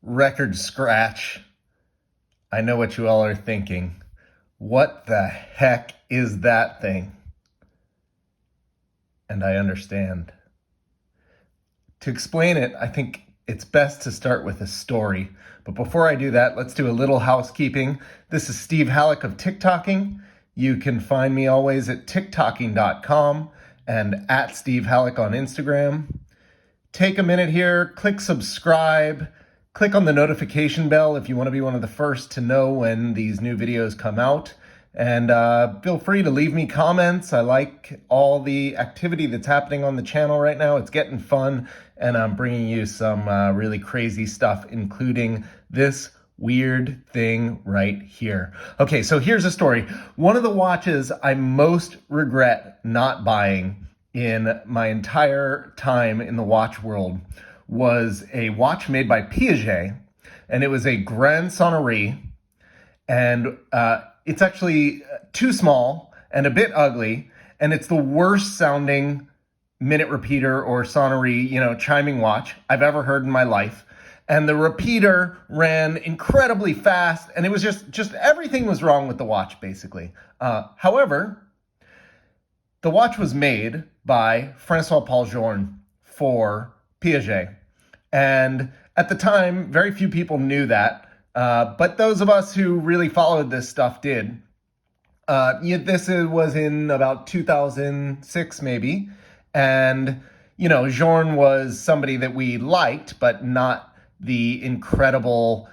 record scratch. I know what you all are thinking. What the heck is that thing? And I understand. To explain it, I think it's best to start with a story. But before I do that, let's do a little housekeeping. This is Steve Halleck of TickTocking. You can find me always at TickTocking.com and at Steve Halleck on Instagram. Take a minute here, click subscribe, click on the notification bell if you want to be one of the first to know when these new videos come out. And feel free to leave me comments. I like all the activity that's happening on the channel right now. It's getting fun, and I'm bringing you some really crazy stuff, including this weird thing right here. Okay, so here's a story. One of the watches I most regret not buying in my entire time in the watch world was a watch made by Piaget, and it was a Grand Sonnerie, and it's actually too small and a bit ugly, and it's the worst sounding minute repeater or sonnerie, chiming watch I've ever heard in my life. And the repeater ran incredibly fast, and it was just everything was wrong with the watch, basically. However, the watch was made by Francois-Paul Journe for Piaget. And at the time, very few people knew that. But those of us who really followed this stuff did. This was in about 2006, maybe. And, Journe was somebody that we liked, but not the incredible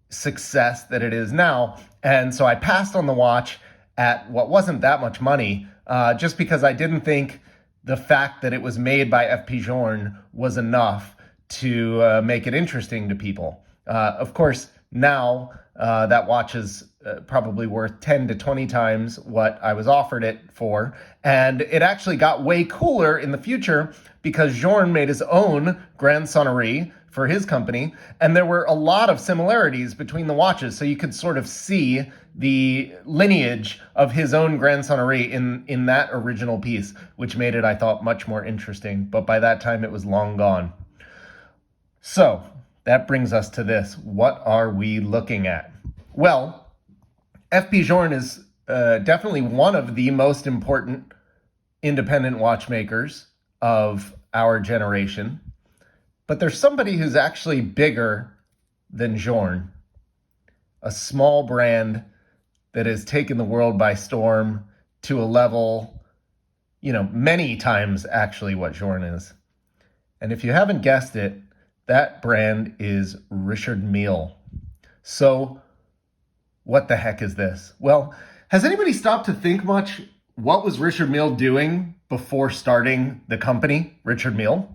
success that it is now. And so I passed on the watch at what wasn't that much money, just because I didn't think the fact that it was made by F.P. Journe was enough to make it interesting to people. Of course, now that watch is probably worth 10 to 20 times what I was offered it for. And it actually got way cooler in the future because Journe made his own Grand Sonnerie for his company. And there were a lot of similarities between the watches. So you could sort of see the lineage of his own Grand Sonnerie in that original piece, which made it, I thought, much more interesting. But by that time, it was long gone. So that brings us to this. What are we looking at? Well, F.P. Journe is definitely one of the most important independent watchmakers of our generation. But there's somebody who's actually bigger than Journe. A small brand that has taken the world by storm to a level, many times actually what Journe is. And if you haven't guessed it, that brand is Richard Mille. So what the heck is this? Well, has anybody stopped to think much? What was Richard Mille doing before starting the company, Richard Mille?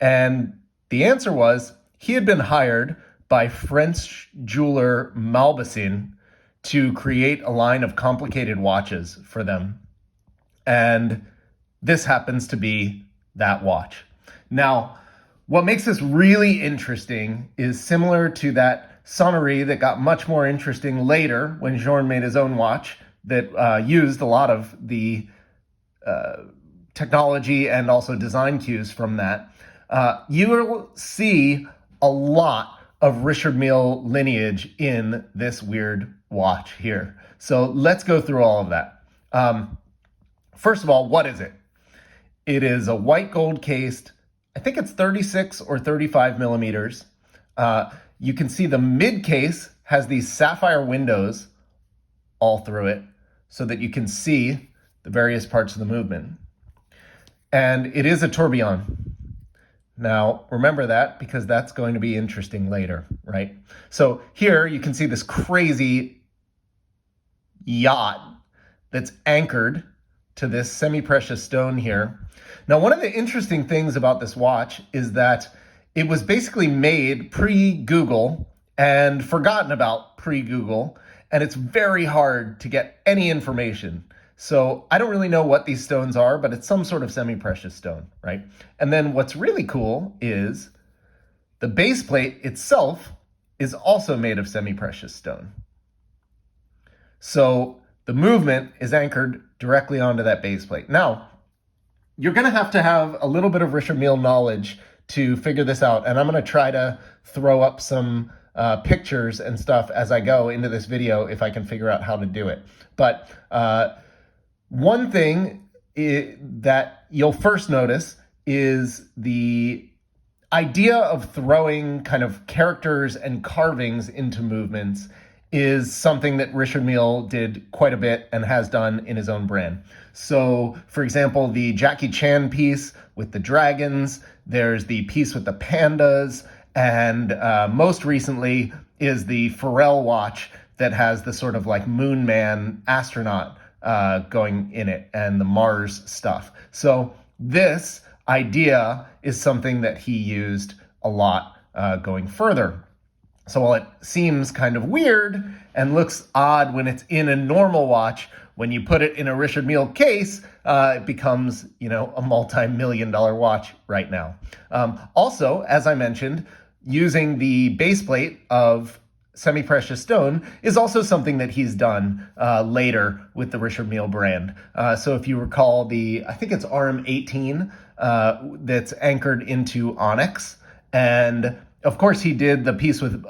And the answer was he had been hired by French jeweler Mauboussin to create a line of complicated watches for them. And this happens to be that watch. Now, what makes this really interesting is similar to that sonnerie that got much more interesting later when Journe made his own watch that used a lot of the technology and also design cues from that. You will see a lot of Richard Mille lineage in this weird watch here. So let's go through all of that. First of all, what is it? It is a white gold cased, I think it's 36 or 35 millimeters. You can see the mid case has these sapphire windows all through it so that you can see the various parts of the movement. And it is a tourbillon. Now, remember that because that's going to be interesting later, right? So here you can see this crazy yacht that's anchored to this semi-precious stone here. Now, one of the interesting things about this watch is that it was basically made pre-Google and forgotten about pre-Google, and it's very hard to get any information. So I don't really know what these stones are, but it's some sort of semi-precious stone, right? And then what's really cool is the base plate itself is also made of semi-precious stone. So the movement is anchored directly onto that base plate. Now, you're going to have a little bit of Richard Mille knowledge to figure this out. And I'm going to try to throw up some pictures and stuff as I go into this video if I can figure out how to do it. But one thing that you'll first notice is the idea of throwing kind of characters and carvings into movements is something that Richard Mille did quite a bit and has done in his own brand. So, for example, the Jackie Chan piece with the dragons, there's the piece with the pandas, and most recently is the Pharrell watch that has the sort of like Moon Man astronaut going in it and the Mars stuff. So this idea is something that he used a lot going further. So while it seems kind of weird and looks odd when it's in a normal watch, when you put it in a Richard Mille case, it becomes, a multi-million-dollar watch right now. Also, as I mentioned, using the base plate of semi-precious stone is also something that he's done later with the Richard Mille brand. So if you recall I think it's RM18 that's anchored into onyx. And of course he did the piece with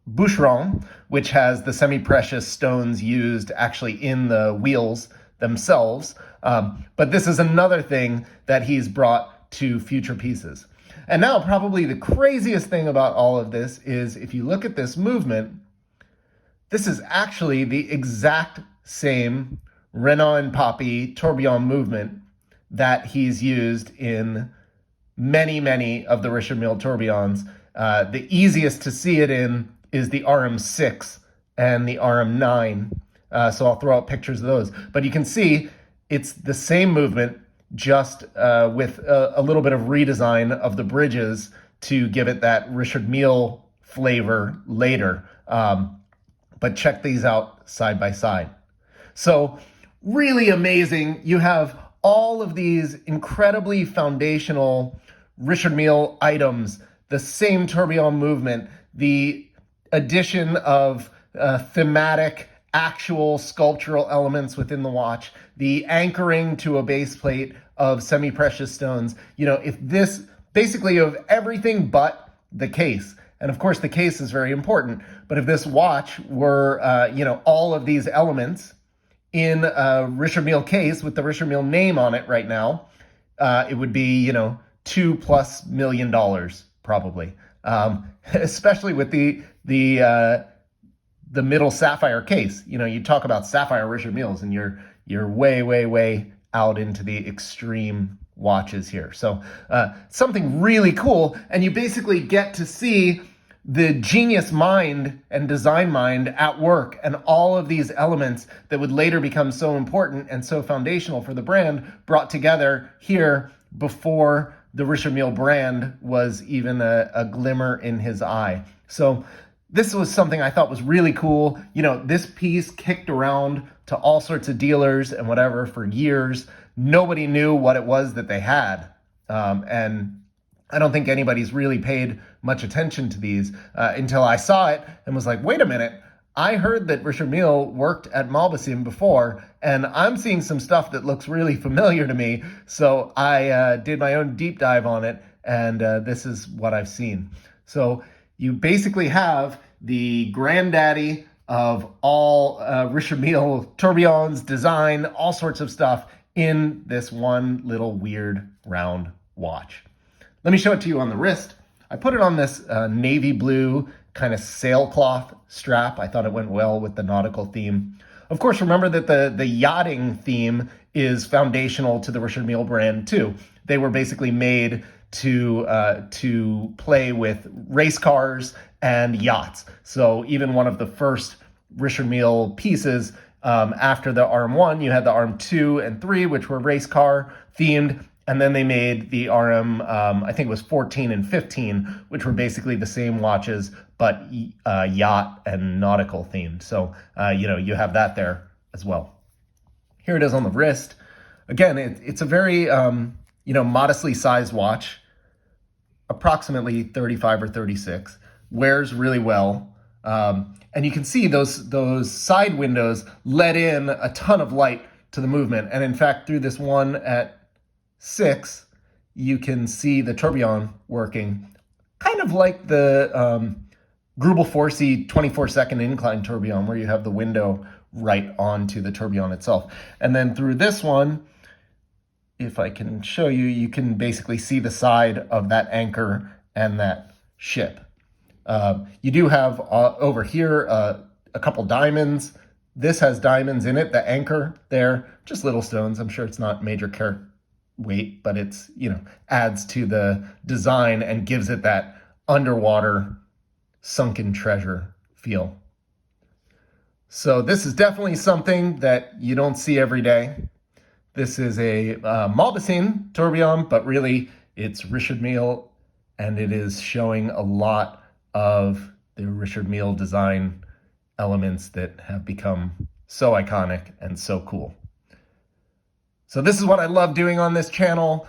Boucheron, which has the semi-precious stones used actually in the wheels themselves. But this is another thing that he's brought to future pieces. And now probably the craziest thing about all of this is if you look at this movement, this is actually the exact same Renaud and Poppy tourbillon movement that he's used in many, many of the Richard Mille tourbillons. The easiest to see it in is the RM6 and the RM9. So I'll throw out pictures of those. But you can see it's the same movement, just with a little bit of redesign of the bridges to give it that Richard Mille flavor later. But check these out side by side. So really amazing. You have all of these incredibly foundational Richard Mille items, the same tourbillon movement, the addition of thematic, actual sculptural elements within the watch, the anchoring to a base plate of semi-precious stones. If this, basically you have everything but the case. And of course the case is very important, but if this watch were, all of these elements in a Richard Mille case with the Richard Mille name on it right now, it would be, $2+ million probably. Especially with the middle sapphire case. You talk about sapphire Richard Milles and you're way, way, way out into the extreme watches here. So something really cool, and you basically get to see the genius mind and design mind at work, and all of these elements that would later become so important and so foundational for the brand brought together here before the Richard Mille brand was even a glimmer in his eye. So this was something I thought was really cool. This piece kicked around to all sorts of dealers and whatever for years. Nobody knew what it was that they had. And I don't think anybody's really paid much attention to these until I saw it and was like, wait a minute. I heard that Richard Mille worked at Mauboussin before, and I'm seeing some stuff that looks really familiar to me. So I did my own deep dive on it, and this is what I've seen. So you basically have the granddaddy of all Richard Mille tourbillons, design, all sorts of stuff in this one little weird round watch. Let me show it to you on the wrist. I put it on this navy blue kind of sailcloth strap. I thought it went well with the nautical theme. Of course, remember that the yachting theme is foundational to the Richard Mille brand too. They were basically made to play with race cars and yachts. So even one of the first Richard Mille pieces after the RM1, you had the RM2 and 3, which were race car themed. And then they made the RM, I think it was 14 and 15, which were basically the same watches, but yacht and nautical themed. So, you have that there as well. Here it is on the wrist. Again, it's a very, modestly sized watch, approximately 35 or 36, wears really well. And you can see those side windows let in a ton of light to the movement. And in fact, through this one at 6, you can see the tourbillon working, kind of like the Grubel 4C 24-second incline tourbillon, where you have the window right onto the tourbillon itself. And then through this one, if I can show you, you can basically see the side of that anchor and that ship. You do have over here a couple diamonds. This has diamonds in it, the anchor there, just little stones. I'm sure it's not major carat weight, but it's, you know, adds to the design and gives it that underwater sunken treasure feel. So this is definitely something that you don't see every day. This is a Mauboussin tourbillon, but really it's Richard Mille, and it is showing a lot of the Richard Mille design elements that have become so iconic and so cool. So this is what I love doing on this channel,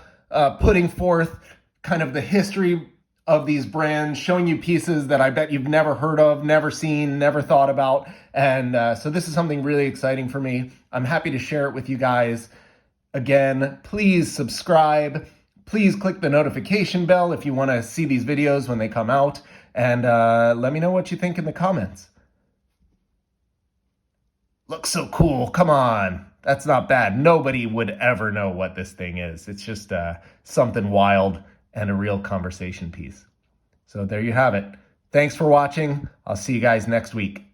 putting forth kind of the history of these brands, showing you pieces that I bet you've never heard of, never seen, never thought about. And so this is something really exciting for me. I'm happy to share it with you guys. Again, please subscribe. Please click the notification bell if you want to see these videos when they come out. And let me know what you think in the comments. Looks so cool. Come on. That's not bad. Nobody would ever know what this thing is. It's just something wild and a real conversation piece. So there you have it. Thanks for watching. I'll see you guys next week.